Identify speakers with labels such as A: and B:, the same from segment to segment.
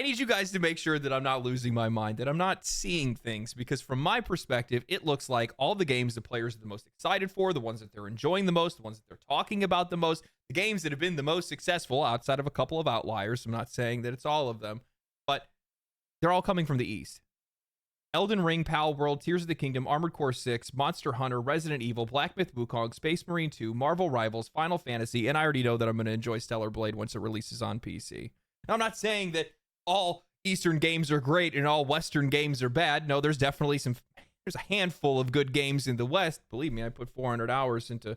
A: I need you guys to make sure that I'm not losing my mind, that I'm not seeing things, because from my perspective, it looks like all the games the players are the most excited for, the ones that they're enjoying the most, the ones that they're talking about the most, the games that have been the most successful outside of a couple of outliers. I'm not saying that it's all of them, but they're all coming from the East. Elden Ring, Pal World, Tears of the Kingdom, Armored Core 6, Monster Hunter, Resident Evil, Black Myth Wukong, Space Marine 2, Marvel Rivals, Final Fantasy, and I already know that I'm going to enjoy Stellar Blade once it releases on PC. Now, I'm not saying that all Eastern games are great and all Western games are bad. No, there's definitely there's a handful of good games in the West. Believe me, I put 400 hours into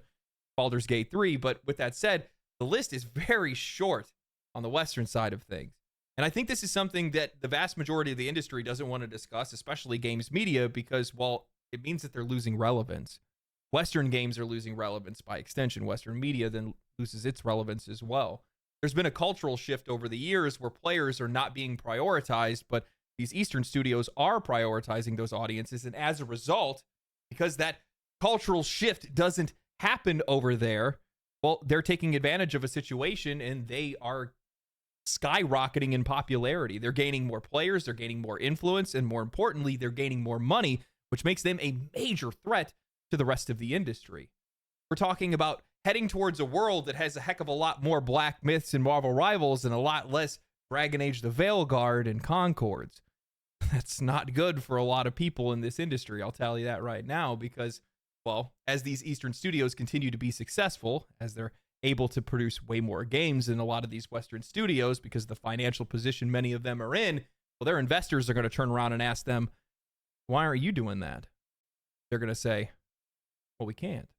A: Baldur's Gate 3, but with that said, the list is very short on the Western side of things. And I think this is something that the vast majority of the industry doesn't want to discuss, especially games media, because, well, it means that they're losing relevance. Western games are losing relevance by extension. Western media then loses its relevance as well. There's been a cultural shift over the years where players are not being prioritized, but these Eastern studios are prioritizing those audiences. And as a result, because that cultural shift doesn't happen over there, well, they're taking advantage of a situation and they are skyrocketing in popularity. They're gaining more players, they're gaining more influence, and more importantly, they're gaining more money, which makes them a major threat to the rest of the industry. We're talking about heading towards a world that has a heck of a lot more Black Myths and Marvel Rivals and a lot less Dragon Age the Veilguard and Concords. That's not good for a lot of people in this industry, I'll tell you that right now, because, well, as these Eastern studios continue to be successful, as they're able to produce way more games than a lot of these Western studios because of the financial position many of them are in, well, their investors are going to turn around and ask them, why aren't you doing that? They're going to say, well, we can't.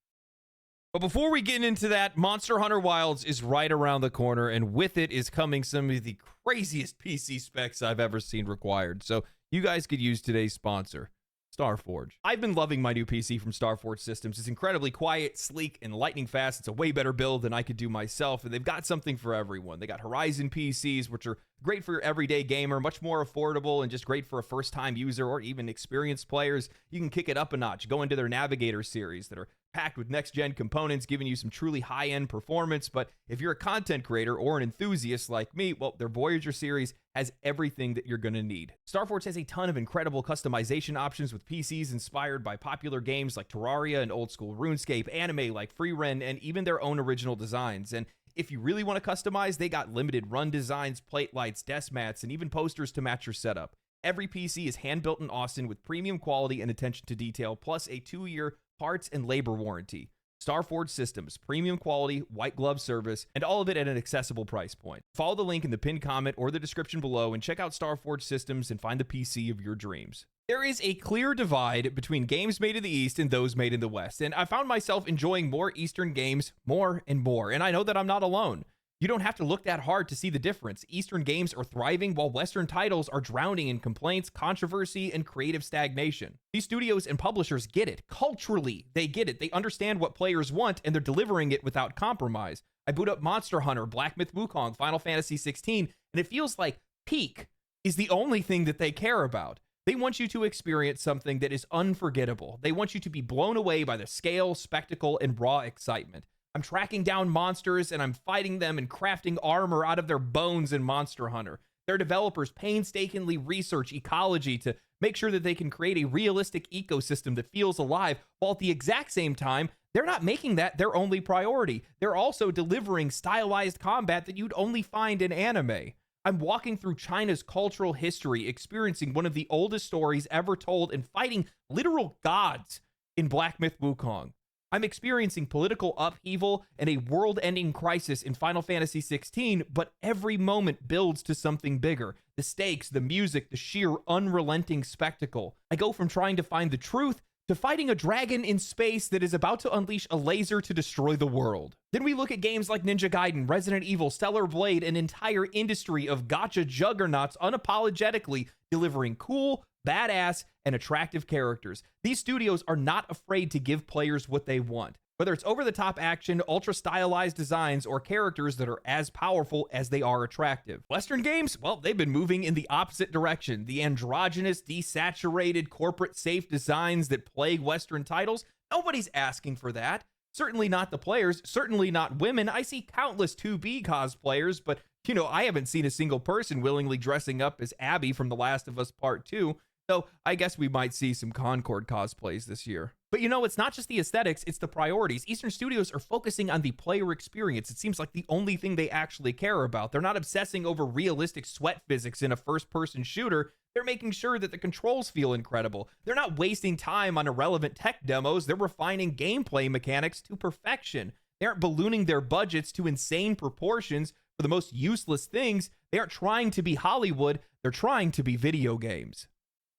A: But before we get into that, Monster Hunter Wilds is right around the corner, and with it is coming some of the craziest PC specs I've ever seen required. So you guys could use today's sponsor, Starforge. I've been loving my new PC from Starforge Systems. It's incredibly quiet, sleek, and lightning fast. It's a way better build than I could do myself, and they've got something for everyone. They got Horizon PCs, which are great for your everyday gamer, much more affordable, and just great for a first-time user or even experienced players. You can kick it up a notch, go into their Navigator series that are packed with next-gen components, giving you some truly high-end performance. But if you're a content creator or an enthusiast like me, well, their Voyager series has everything that you're going to need. Starforge has a ton of incredible customization options with PCs inspired by popular games like Terraria and old-school RuneScape, anime like FreeRen, and even their own original designs. And if you really want to customize, they got limited run designs, plate lights, desk mats, and even posters to match your setup. Every PC is hand-built in Austin with premium quality and attention to detail, plus a 2-year parts and labor warranty. Starforge Systems, premium quality, white glove service, and all of it at an accessible price point. Follow the link in the pinned comment or the description below and check out Starforge Systems and find the PC of your dreams. There is a clear divide between games made in the East and those made in the West, and I found myself enjoying more Eastern games more and more, and I know that I'm not alone. You don't have to look that hard to see the difference. Eastern games are thriving while Western titles are drowning in complaints, controversy, and creative stagnation. These studios and publishers get it. Culturally, they get it. They understand what players want, and they're delivering it without compromise. I boot up Monster Hunter, Black Myth Wukong, Final Fantasy XVI, and it feels like peak is the only thing that they care about. They want you to experience something that is unforgettable. They want you to be blown away by the scale, spectacle, and raw excitement. I'm tracking down monsters and I'm fighting them and crafting armor out of their bones in Monster Hunter. Their developers painstakingly research ecology to make sure that they can create a realistic ecosystem that feels alive, while at the exact same time, they're not making that their only priority. They're also delivering stylized combat that you'd only find in anime. I'm walking through China's cultural history, experiencing one of the oldest stories ever told, and fighting literal gods in Black Myth Wukong. I'm experiencing political upheaval and a world-ending crisis in Final Fantasy XVI, but every moment builds to something bigger. The stakes, the music, the sheer unrelenting spectacle. I go from trying to find the truth to fighting a dragon in space that is about to unleash a laser to destroy the world. Then we look at games like Ninja Gaiden, Resident Evil, Stellar Blade, an entire industry of gacha juggernauts unapologetically delivering cool, badass, and attractive characters. These studios are not afraid to give players what they want. Whether it's over-the-top action, ultra-stylized designs, or characters that are as powerful as they are attractive. Western games, well, they've been moving in the opposite direction. The androgynous, desaturated, corporate-safe designs that plague Western titles, nobody's asking for that. Certainly not the players, certainly not women. I see countless 2B cosplayers, but You know, I haven't seen a single person willingly dressing up as Abby from The Last of Us Part 2, though I guess we might see some Concord cosplays this year. But you know, it's not just the aesthetics, it's the priorities. Eastern Studios are focusing on the player experience. It seems like the only thing they actually care about. They're not obsessing over realistic sweat physics in a first-person shooter. They're making sure that the controls feel incredible. They're not wasting time on irrelevant tech demos. They're refining gameplay mechanics to perfection. They aren't ballooning their budgets to insane proportions for the most useless things. They aren't trying to be Hollywood. They're trying to be video games.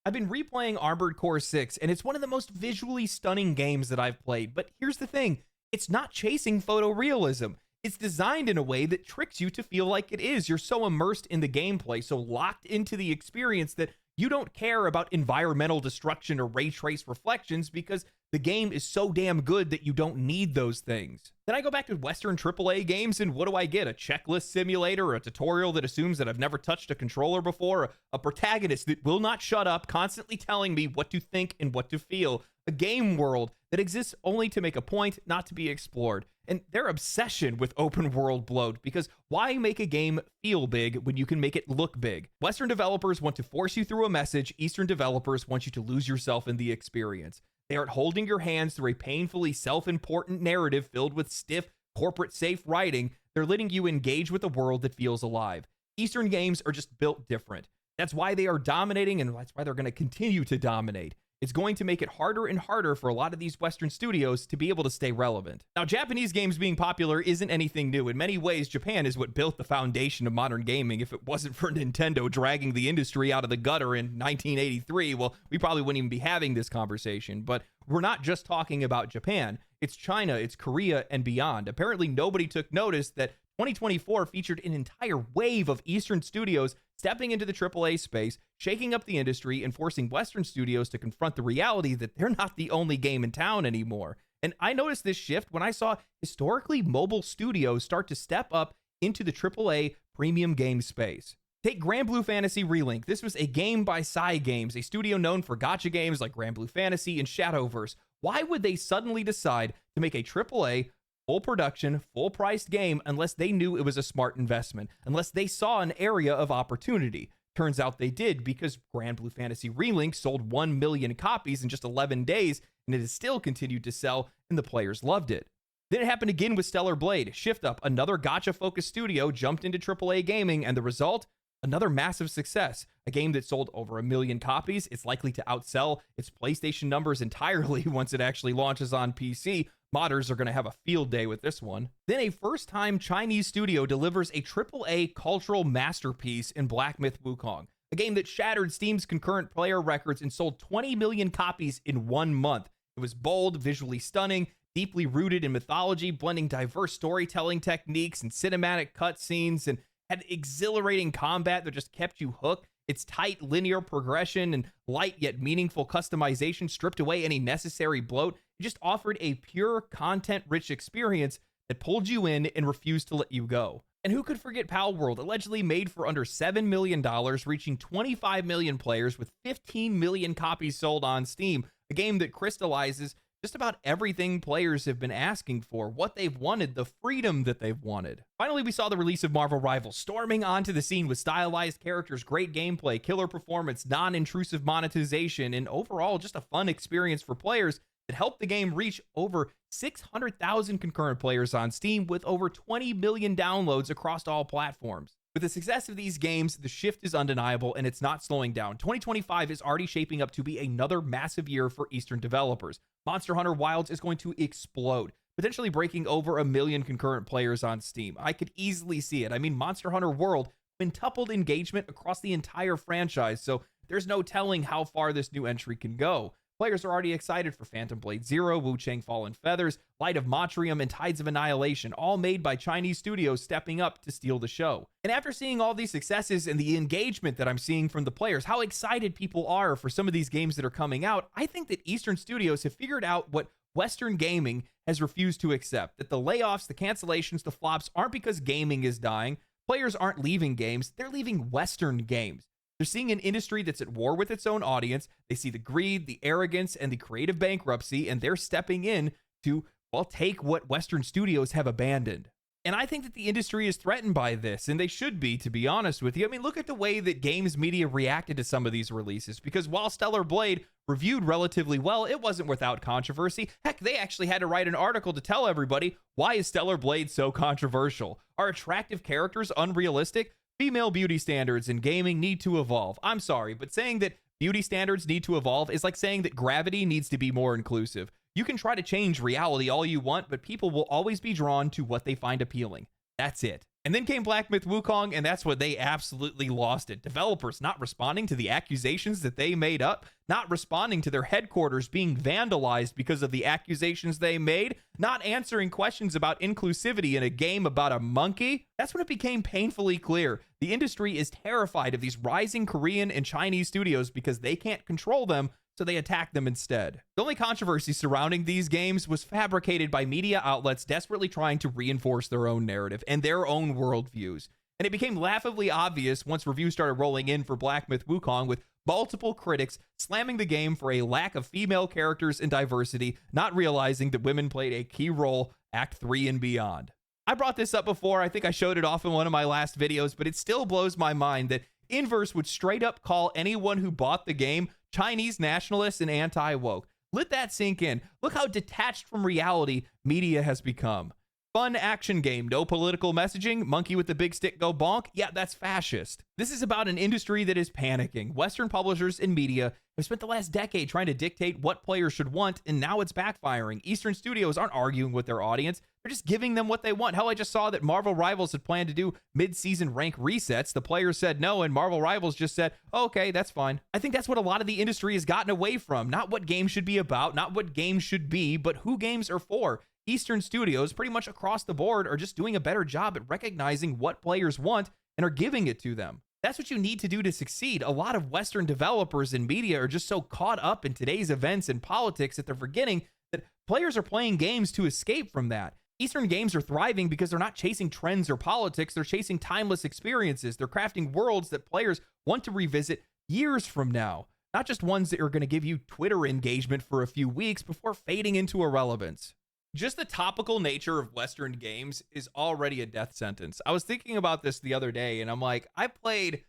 A: I've been replaying Armored Core 6, and it's one of the most visually stunning games that I've played. But here's the thing. It's not chasing photorealism. It's designed in a way that tricks you to feel like it is. You're so immersed in the gameplay, so locked into the experience that you don't care about environmental destruction or ray trace reflections because the game is so damn good that you don't need those things. Then I go back to Western AAA games, and what do I get? A checklist simulator, a tutorial that assumes that I've never touched a controller before, a protagonist that will not shut up, constantly telling me what to think and what to feel, a game world that exists only to make a point, not to be explored. And their obsession with open world bloat, because why make a game feel big when you can make it look big? Western developers want to force you through a message. Eastern developers want you to lose yourself in the experience. They aren't holding your hands through a painfully self-important narrative filled with stiff, corporate-safe writing. They're letting you engage with a world that feels alive. Eastern games are just built different. That's why they are dominating, and that's why they're going to continue to dominate. It's going to make it harder and harder for a lot of these Western studios to be able to stay relevant. Now, Japanese games being popular isn't anything new. In many ways, Japan is what built the foundation of modern gaming. If it wasn't for Nintendo dragging the industry out of the gutter in 1983, well, we probably wouldn't even be having this conversation. But we're not just talking about Japan. It's China, it's Korea, and beyond. Apparently, nobody took notice that 2024 featured an entire wave of Eastern studios stepping into the AAA space, shaking up the industry, and forcing Western studios to confront the reality that they're not the only game in town anymore. And I noticed this shift when I saw historically mobile studios start to step up into the AAA premium game space. Take Grand Blue Fantasy Relink. This was a game by Cygames, a studio known for gacha games like Grand Blue Fantasy and Shadowverse. Why would they suddenly decide to make a AAA full production, full priced game unless they knew it was a smart investment, unless they saw an area of opportunity? Turns out they did, because Grand Blue Fantasy Relink sold 1 million copies in just 11 days, and it has still continued to sell, and the players loved it. Then it happened again with Stellar Blade. Shift Up, another gacha-focused studio, jumped into AAA gaming, and the result? Another massive success. A game that sold over 1 million copies. It's likely to outsell its PlayStation numbers entirely once it actually launches on PC. Modders are going to have a field day with this one. Then a first-time Chinese studio delivers a AAA cultural masterpiece in Black Myth Wukong, a game that shattered Steam's concurrent player records and sold 20 million copies in 1 month. It was bold, visually stunning, deeply rooted in mythology, blending diverse storytelling techniques and cinematic cutscenes, and had exhilarating combat that just kept you hooked. Its tight linear progression and light yet meaningful customization stripped away any necessary bloat. It just offered a pure, content-rich experience that pulled you in and refused to let you go. And who could forget Pal World, allegedly made for under $7 million, reaching 25 million players with 15 million copies sold on Steam, a game that crystallizes just about everything players have been asking for, what they've wanted, the freedom that they've wanted. Finally, we saw the release of Marvel Rivals, storming onto the scene with stylized characters, great gameplay, killer performance, non-intrusive monetization, and overall just a fun experience for players that helped the game reach over 600,000 concurrent players on Steam with over 20 million downloads across all platforms. With the success of these games, the shift is undeniable and it's not slowing down. 2025 is already shaping up to be another massive year for Eastern developers. Monster Hunter Wilds is going to explode, potentially breaking over 1 million concurrent players on Steam. I could easily see it. I mean, Monster Hunter World quintupled engagement across the entire franchise, so there's no telling how far this new entry can go. Players are already excited for Phantom Blade Zero, Wu Chang Fallen Feathers, Light of Motrium, and Tides of Annihilation, all made by Chinese studios stepping up to steal the show. And after seeing all these successes and the engagement that I'm seeing from the players, how excited people are for some of these games that are coming out, I think that Eastern studios have figured out what Western gaming has refused to accept. That the layoffs, the cancellations, the flops aren't because gaming is dying. Players aren't leaving games, they're leaving Western games. They're seeing an industry that's at war with its own audience. They see the greed, the arrogance, and the creative bankruptcy, and they're stepping in to, well, take what Western studios have abandoned. And I think that the industry is threatened by this, and they should be, to be honest with you. I mean, look at the way that games media reacted to some of these releases, because while Stellar Blade reviewed relatively well, it wasn't without controversy. Heck, they actually had to write an article to tell everybody, why is Stellar Blade so controversial? Are attractive characters unrealistic? Female beauty standards in gaming need to evolve. I'm sorry, but saying that beauty standards need to evolve is like saying that gravity needs to be more inclusive. You can try to change reality all you want, but people will always be drawn to what they find appealing. That's it. And then came Black Myth Wukong, and that's when they absolutely lost it. Developers not responding to the accusations that they made up, not responding to their headquarters being vandalized because of the accusations they made, not answering questions about inclusivity in a game about a monkey. That's when it became painfully clear. The industry is terrified of these rising Korean and Chinese studios because they can't control them, so they attack them instead. The only controversy surrounding these games was fabricated by media outlets desperately trying to reinforce their own narrative and their own worldviews. And it became laughably obvious once reviews started rolling in for Black Myth Wukong, with multiple critics slamming the game for a lack of female characters and diversity, not realizing that women played a key role Act 3 and beyond. I brought this up before, I think I showed it off in one of my last videos, but it still blows my mind that Inverse would straight up call anyone who bought the game Chinese nationalists and anti-woke. Let that sink in. Look how detached from reality media has become. Fun action game, no political messaging, monkey with the big stick go bonk. Yeah, that's fascist. This is about an industry that is panicking. Western publishers and media have spent the last decade trying to dictate what players should want, and now it's backfiring. Eastern studios aren't arguing with their audience. They're just giving them what they want. Hell, I just saw that Marvel Rivals had planned to do mid-season rank resets. The players said no, and Marvel Rivals just said, okay, that's fine. I think that's what a lot of the industry has gotten away from. Not what games should be about, not what games should be, but who games are for. Eastern studios, pretty much across the board, are just doing a better job at recognizing what players want and are giving it to them. That's what you need to do to succeed. A lot of Western developers and media are just so caught up in today's events and politics that they're forgetting that players are playing games to escape from that. Eastern games are thriving because they're not chasing trends or politics. They're chasing timeless experiences. They're crafting worlds that players want to revisit years from now, not just ones that are going to give you Twitter engagement for a few weeks before fading into irrelevance. Just the topical nature of Western games is already a death sentence. I was thinking about this the other day, and I'm like, I played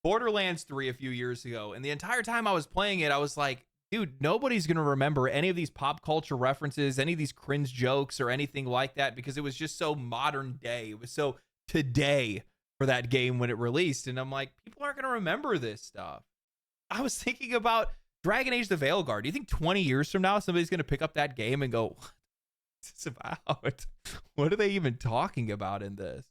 A: Borderlands 3 a few years ago, and the entire time I was playing it, I was like, dude, nobody's going to remember any of these pop culture references, any of these cringe jokes or anything like that, because it was just so modern day. It was so today for that game when it released. And I'm like, people aren't going to remember this stuff. I was thinking about Dragon Age the Veilguard. Do you think 20 years from now, somebody's going to pick up that game and go, what's this about? What are they even talking about in this?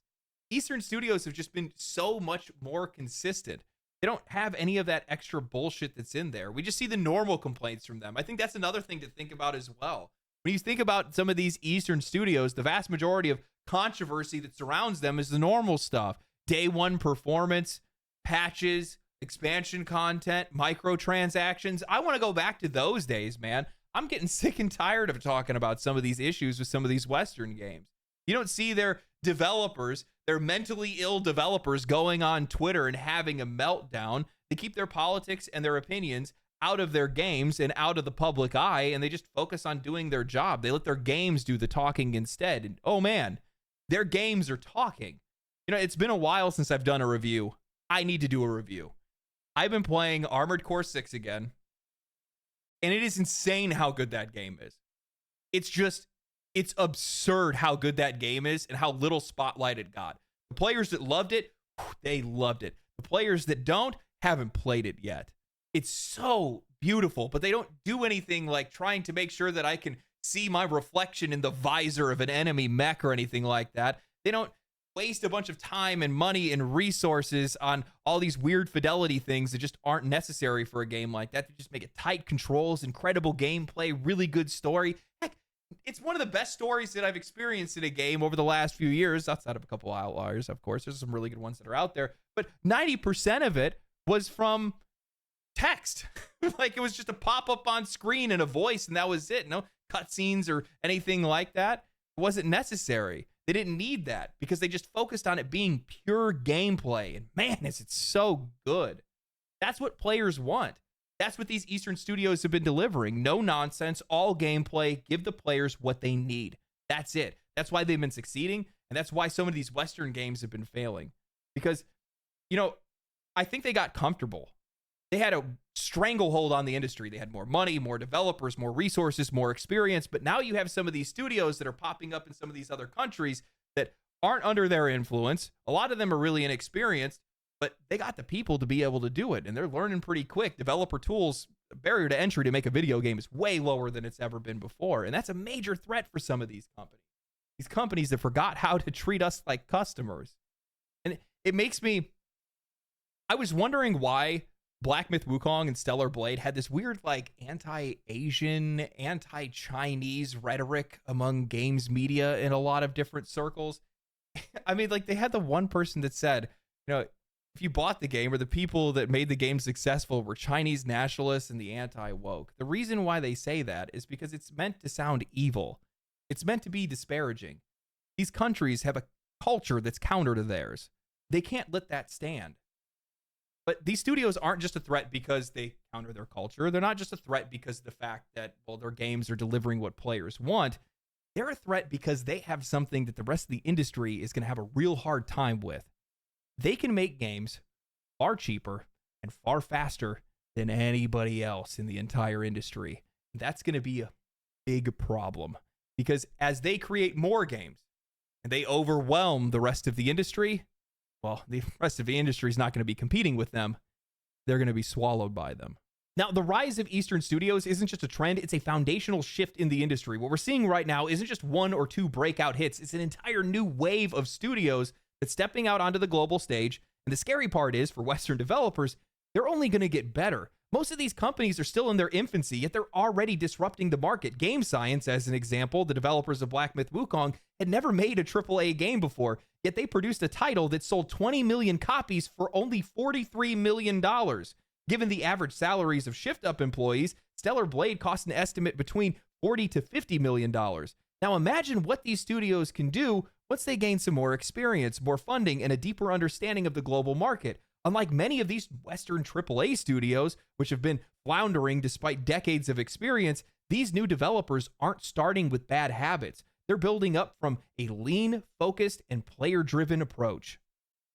A: Eastern studios have just been so much more consistent. They don't have any of that extra bullshit that's in there. We just see the normal complaints from them. I think that's another thing to think about as well. When you think about some of these Eastern studios, the vast majority of controversy that surrounds them is the normal stuff. Day one performance, patches, expansion content, microtransactions. I want to go back to those days, man. I'm getting sick and tired of talking about some of these issues with some of these Western games. You don't see their developers, their mentally ill developers, going on Twitter and having a meltdown. They keep their politics and their opinions out of their games and out of the public eye, and they just focus on doing their job. They let their games do the talking instead. And oh man, their games are talking. You know, it's been a while since I've done a review. I need to do a review. I've been playing Armored Core 6 again, and it is insane how good that game is. It's absurd how good that game is and how little spotlight it got. The players that loved it, they loved it. The players that don't haven't played it yet. It's so beautiful, but they don't do anything like trying to make sure that I can see my reflection in the visor of an enemy mech or anything like that. They don't waste a bunch of time and money and resources on all these weird fidelity things that just aren't necessary for a game like that. They just make it tight controls, incredible gameplay, really good story. Heck, it's one of the best stories that I've experienced in a game over the last few years, outside of a couple outliers, of course. There's some really good ones that are out there, but 90% of it was from text. Like, it was just a pop-up on screen and a voice, and that was it. No cutscenes or anything like that. It wasn't necessary. They didn't need that because they just focused on it being pure gameplay. And man, is it so good. That's what players want. That's what these Eastern studios have been delivering. No nonsense, all gameplay. Give the players what they need. That's it. That's why they've been succeeding, And that's why so many of these Western games have been failing. Because, you know, I think they got comfortable. They had a stranglehold on the industry. They had more money, more developers, more resources, more experience. But now you have some of these studios that are popping up in some of these other countries that aren't under their influence. A lot of them are really inexperienced, but they got the people to be able to do it. And they're learning pretty quick. Developer tools, the barrier to entry to make a video game is way lower than it's ever been before. And that's a major threat for some of these companies. These companies that forgot how to treat us like customers. And it makes me, I was wondering why Black Myth Wukong and Stellar Blade had this weird, like, anti-Asian, anti-Chinese rhetoric among games media in a lot of different circles. I mean, like, they had the one person that said, you know, if you bought the game or the people that made the game successful were Chinese nationalists and the anti-woke. The reason why they say that is because it's meant to sound evil. It's meant to be disparaging. These countries have a culture that's counter to theirs. They can't let that stand. But these studios aren't just a threat because they counter their culture. They're not just a threat because of the fact that, well, their games are delivering what players want. They're a threat because they have something that the rest of the industry is going to have a real hard time with. They can make games far cheaper and far faster than anybody else in the entire industry. That's going to be a big problem because as they create more games and they overwhelm the rest of the industry, well, the rest of the industry is not going to be competing with them. They're going to be swallowed by them. Now, the rise of Eastern studios isn't just a trend, it's a foundational shift in the industry. What we're seeing right now isn't just one or two breakout hits, it's an entire new wave of studios that's stepping out onto the global stage. And the scary part is, for Western developers, they're only going to get better. Most of these companies are still in their infancy, yet they're already disrupting the market. Game Science, as an example, the developers of Black Myth Wukong, had never made a AAA game before, yet they produced a title that sold 20 million copies for only $43 million. Given the average salaries of shift-up employees, Stellar Blade cost an estimate between $40 to $50 million. Now imagine what these studios can do once they gain some more experience, more funding, and a deeper understanding of the global market. Unlike many of these Western AAA studios, which have been floundering despite decades of experience, these new developers aren't starting with bad habits. They're building up from a lean, focused, and player-driven approach.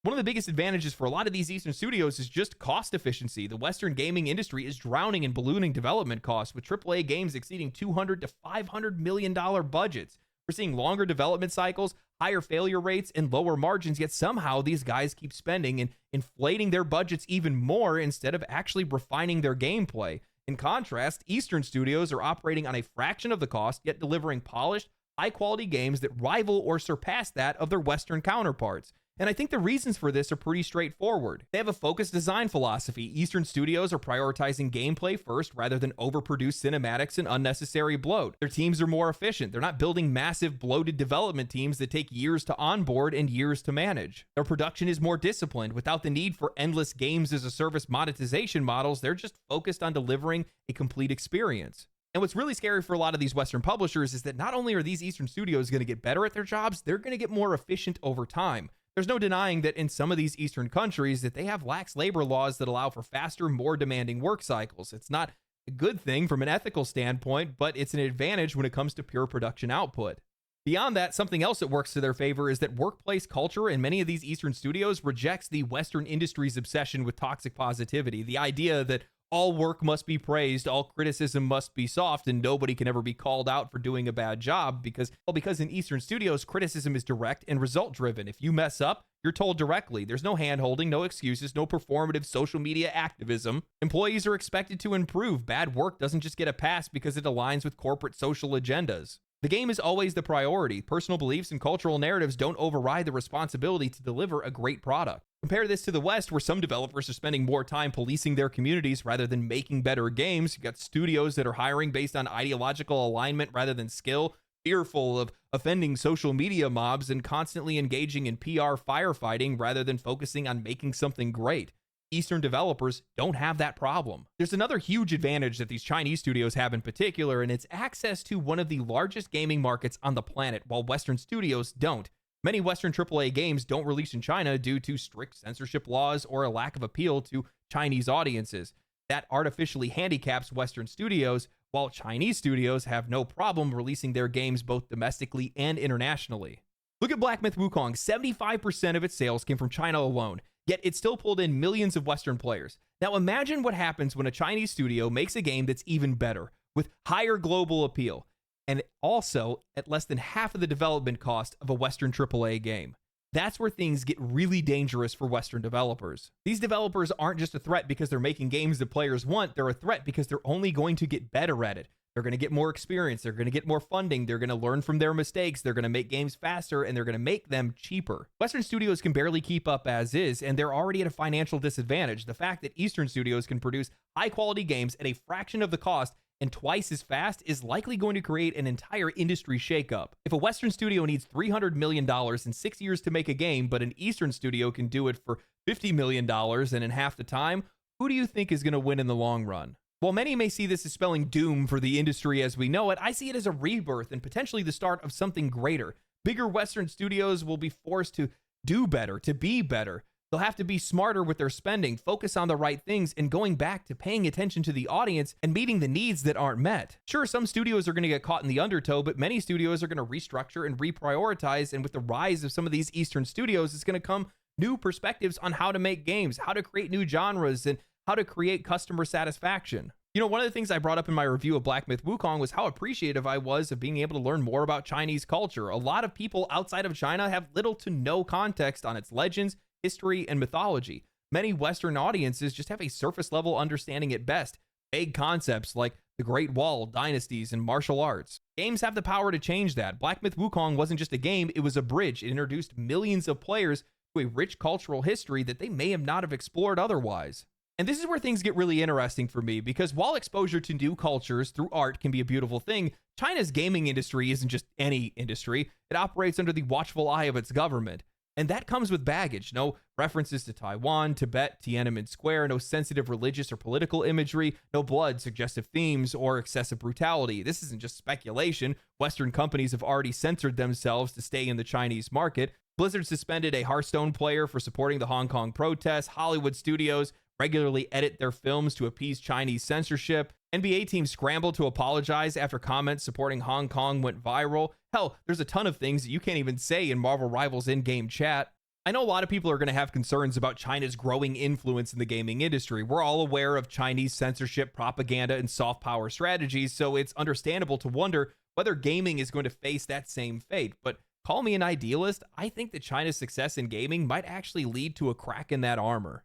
A: One of the biggest advantages for a lot of these Eastern studios is just cost efficiency. The Western gaming industry is drowning in ballooning development costs, with AAA games exceeding $200 to $500 million budgets. We're seeing longer development cycles, higher failure rates, and lower margins, yet somehow these guys keep spending and inflating their budgets even more instead of actually refining their gameplay. In contrast, Eastern studios are operating on a fraction of the cost, yet delivering polished, high-quality games that rival or surpass that of their Western counterparts. And I think the reasons for this are pretty straightforward. They have a focused design philosophy. Eastern studios are prioritizing gameplay first rather than overproduced cinematics and unnecessary bloat. Their teams are more efficient. They're not building massive bloated development teams that take years to onboard and years to manage. Their production is more disciplined. Without the need for endless games as a service monetization models, they're just focused on delivering a complete experience. And what's really scary for a lot of these Western publishers is that not only are these Eastern studios going to get better at their jobs, they're going to get more efficient over time. There's no denying that in some of these Eastern countries that they have lax labor laws that allow for faster, more demanding work cycles. It's not a good thing from an ethical standpoint, but it's an advantage when it comes to pure production output. Beyond that, something else that works to their favor is that workplace culture in many of these Eastern studios rejects the Western industry's obsession with toxic positivity. The idea that all work must be praised, all criticism must be soft, and nobody can ever be called out for doing a bad job because in Eastern studios, criticism is direct and result-driven. If you mess up, you're told directly. There's no hand-holding, no excuses, no performative social media activism. Employees are expected to improve. Bad work doesn't just get a pass because it aligns with corporate social agendas. The game is always the priority. Personal beliefs and cultural narratives don't override the responsibility to deliver a great product. Compare this to the West, where some developers are spending more time policing their communities rather than making better games. You've got studios that are hiring based on ideological alignment rather than skill, fearful of offending social media mobs, and constantly engaging in PR firefighting rather than focusing on making something great. Eastern developers don't have that problem. There's another huge advantage that these Chinese studios have in particular, and it's access to one of the largest gaming markets on the planet, while Western studios don't. Many Western AAA games don't release in China due to strict censorship laws or a lack of appeal to Chinese audiences. That artificially handicaps Western studios, while Chinese studios have no problem releasing their games both domestically and internationally. Look at Black Myth Wukong. 75% of its sales came from China alone, yet it still pulled in millions of Western players. Now imagine what happens when a Chinese studio makes a game that's even better, with higher global appeal, and also at less than half of the development cost of a Western AAA game. That's where things get really dangerous for Western developers. These developers aren't just a threat because they're making games that players want, they're a threat because they're only going to get better at it. They're going to get more experience, they're going to get more funding, they're going to learn from their mistakes, they're going to make games faster, and they're going to make them cheaper. Western studios can barely keep up as is, and they're already at a financial disadvantage. The fact that Eastern studios can produce high-quality games at a fraction of the cost and twice as fast is likely going to create an entire industry shakeup. If a Western studio needs $300 million in 6 years to make a game, but an Eastern studio can do it for $50 million and in half the time, who do you think is going to win in the long run? While many may see this as spelling doom for the industry as we know it, I see it as a rebirth and potentially the start of something greater. Bigger Western studios will be forced to do better, to be better. They'll have to be smarter with their spending, focus on the right things, and going back to paying attention to the audience and meeting the needs that aren't met. Sure, some studios are going to get caught in the undertow, but many studios are going to restructure and reprioritize, and with the rise of some of these Eastern studios, it's going to come new perspectives on how to make games, how to create new genres, and how to create customer satisfaction. You know, one of the things I brought up in my review of Black Myth Wukong was how appreciative I was of being able to learn more about Chinese culture. A lot of people outside of China have little to no context on its legends, history, and mythology. Many Western audiences just have a surface level understanding at best, vague concepts like the Great Wall, dynasties, and martial arts. Games have the power to change that. Black Myth Wukong wasn't just a game, it was a bridge. It introduced millions of players to a rich cultural history that they may have not have explored otherwise. And this is where things get really interesting for me, because while exposure to new cultures through art can be a beautiful thing, China's gaming industry isn't just any industry. It operates under the watchful eye of its government. And that comes with baggage. No references to Taiwan, Tibet, Tiananmen Square, no sensitive religious or political imagery, no blood, suggestive themes, or excessive brutality. This isn't just speculation. Western companies have already censored themselves to stay in the Chinese market. Blizzard suspended a Hearthstone player for supporting the Hong Kong protests. Hollywood studios regularly edit their films to appease Chinese censorship. NBA teams scrambled to apologize after comments supporting Hong Kong went viral. Hell, there's a ton of things that you can't even say in Marvel Rivals in-game chat. I know a lot of people are going to have concerns about China's growing influence in the gaming industry. We're all aware of Chinese censorship, propaganda, and soft power strategies, so it's understandable to wonder whether gaming is going to face that same fate. But call me an idealist, I think that China's success in gaming might actually lead to a crack in that armor.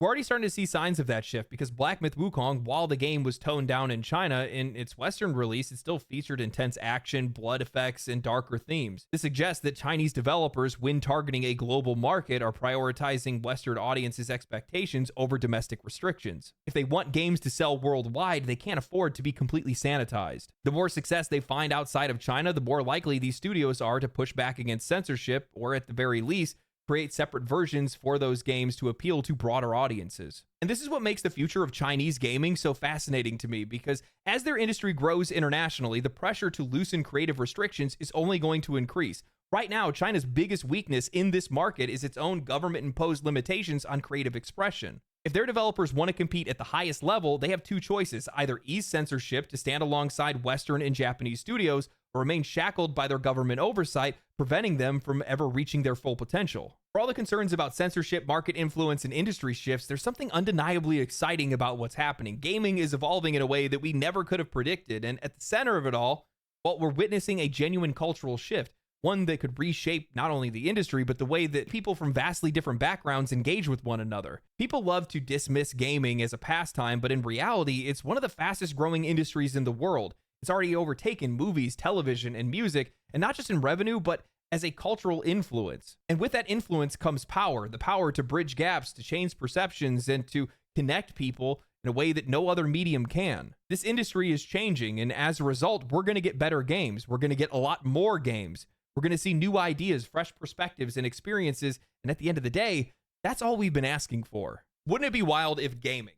A: We're already starting to see signs of that shift because Black Myth Wukong, while the game was toned down in China, in its Western release, it still featured intense action, blood effects, and darker themes. This suggests that Chinese developers, when targeting a global market, are prioritizing Western audiences' expectations over domestic restrictions. If they want games to sell worldwide, they can't afford to be completely sanitized. The more success they find outside of China, the more likely these studios are to push back against censorship, or at the very least, create separate versions for those games to appeal to broader audiences. And this is what makes the future of Chinese gaming so fascinating to me, because as their industry grows internationally, the pressure to loosen creative restrictions is only going to increase. Right now, China's biggest weakness in this market is its own government-imposed limitations on creative expression. If their developers want to compete at the highest level, they have two choices: either ease censorship to stand alongside Western and Japanese studios, or remain shackled by their government oversight, preventing them from ever reaching their full potential. For all the concerns about censorship, market influence, and industry shifts, there's something undeniably exciting about what's happening. Gaming is evolving in a way that we never could have predicted, and at the center of it all, well, we're witnessing a genuine cultural shift, one that could reshape not only the industry, but the way that people from vastly different backgrounds engage with one another. People love to dismiss gaming as a pastime, but in reality, it's one of the fastest growing industries in the world. It's already overtaken movies, television, and music, and not just in revenue, but as a cultural influence. And with that influence comes power, the power to bridge gaps, to change perceptions, and to connect people in a way that no other medium can. This industry is changing, and as a result, we're going to get better games. We're going to get a lot more games. We're going to see new ideas, fresh perspectives, and experiences, and at the end of the day, that's all we've been asking for. Wouldn't it be wild if gaming,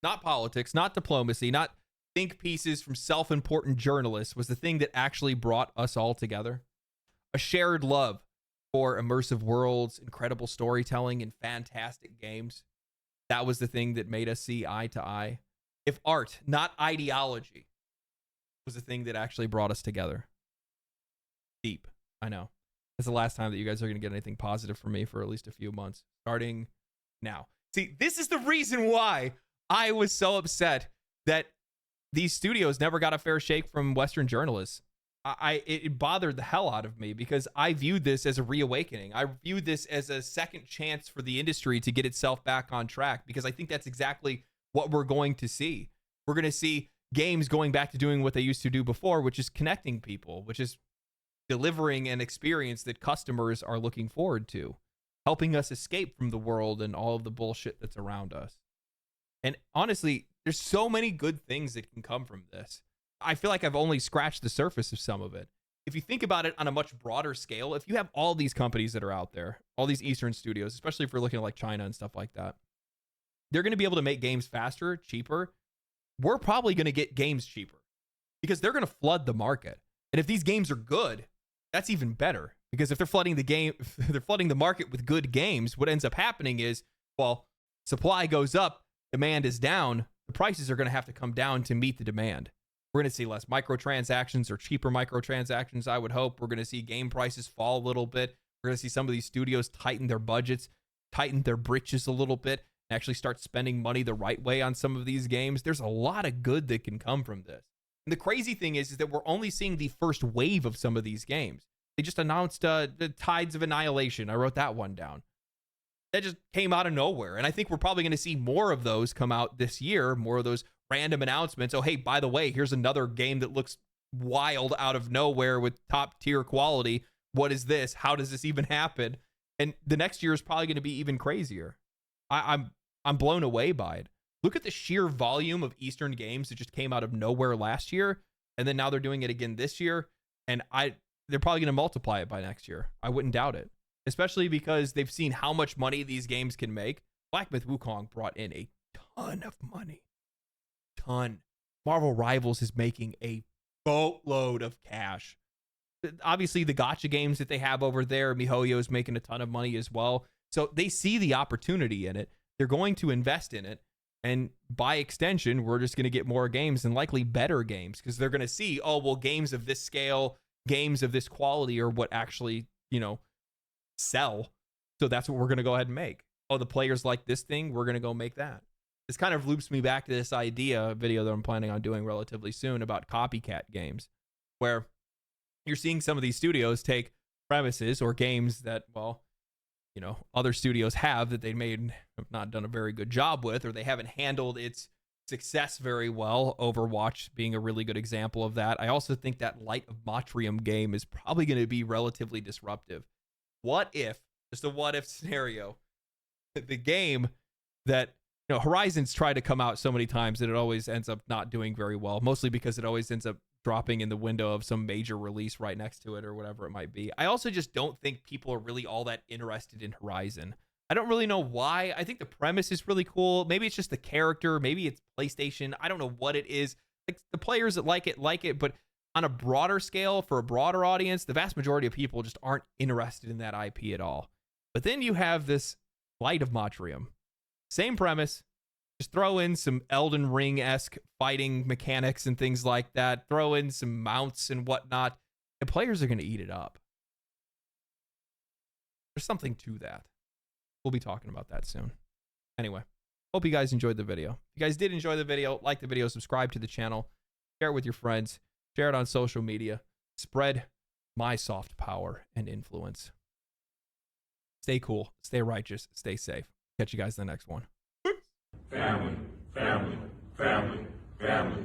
A: not politics, not diplomacy, not think pieces from self-important journalists, was the thing that actually brought us all together? A shared love for immersive worlds, incredible storytelling, and fantastic games. That was the thing that made us see eye to eye. If art, not ideology, was the thing that actually brought us together. Deep, I know. It's the last time that you guys are going to get anything positive from me for at least a few months, starting now. See, this is the reason why I was so upset that these studios never got a fair shake from Western journalists. It bothered the hell out of me because I viewed this as a reawakening. I viewed this as a second chance for the industry to get itself back on track, because I think that's exactly what we're going to see. We're going to see games going back to doing what they used to do before, which is connecting people, which is delivering an experience that customers are looking forward to, helping us escape from the world and all of the bullshit that's around us. And honestly, there's so many good things that can come from this. I feel like I've only scratched the surface of some of it. If you think about it on a much broader scale, if you have all these companies that are out there, all these Eastern studios, especially if we're looking at like China and stuff like that, they're going to be able to make games faster, cheaper. We're probably going to get games cheaper because they're going to flood the market. And if these games are good, that's even better, because if they're flooding the market with good games, what ends up happening is, well, supply goes up, demand is down, the prices are going to have to come down to meet the demand. We're going to see less microtransactions or cheaper microtransactions, I would hope. We're going to see game prices fall a little bit. We're going to see some of these studios tighten their budgets, tighten their britches a little bit, and actually start spending money the right way on some of these games. There's a lot of good that can come from this. And the crazy thing is that we're only seeing the first wave of some of these games. They just announced the Tides of Annihilation. I wrote that one down. That just came out of nowhere. And I think we're probably going to see more of those come out this year, more of those random announcements. Oh, hey, by the way, here's another game that looks wild out of nowhere with top tier quality. What is this? How does this even happen? And the next year is probably going to be even crazier. I'm blown away by it. Look at the sheer volume of Eastern games that just came out of nowhere last year, and then now they're doing it again this year. And they're probably going to multiply it by next year. I wouldn't doubt it, especially because they've seen how much money these games can make. Black Myth Wukong brought in a ton of money. Marvel Rivals is making a boatload of cash. Obviously, the gacha games that they have over there, MiHoYo is making a ton of money as well. So they see the opportunity in it. They're going to invest in it. And by extension, we're just going to get more games and likely better games, because they're going to see, oh, well, games of this scale, games of this quality are what actually, sell. So that's what we're going to go ahead and make. Oh, the players like this thing, we're going to go make that. This kind of loops me back to this video that I'm planning on doing relatively soon about copycat games, where you're seeing some of these studios take premises or games that, well, other studios have that they have not done a very good job with, or they haven't handled its success very well. Overwatch being a really good example of that. I also think that Light of Motrium game is probably going to be relatively disruptive. What if, just a what if scenario, the game that, Horizon's tried to come out so many times that it always ends up not doing very well, mostly because it always ends up dropping in the window of some major release right next to it or whatever it might be. I also just don't think people are really all that interested in Horizon. I don't really know why. I think the premise is really cool. Maybe it's just the character. Maybe it's PlayStation. I don't know what it is. Like, the players that like it, but on a broader scale, for a broader audience, the vast majority of people just aren't interested in that IP at all. But then you have this Light of Motrium. Same premise. Just throw in some Elden Ring-esque fighting mechanics and things like that. Throw in some mounts and whatnot. And players are going to eat it up. There's something to that. We'll be talking about that soon. Anyway, hope you guys enjoyed the video. If you guys did enjoy the video, like the video, subscribe to the channel, share it with your friends, share it on social media, spread my soft power and influence. Stay cool, stay righteous, stay safe. Catch you guys in the next one.
B: Family, family, family, family.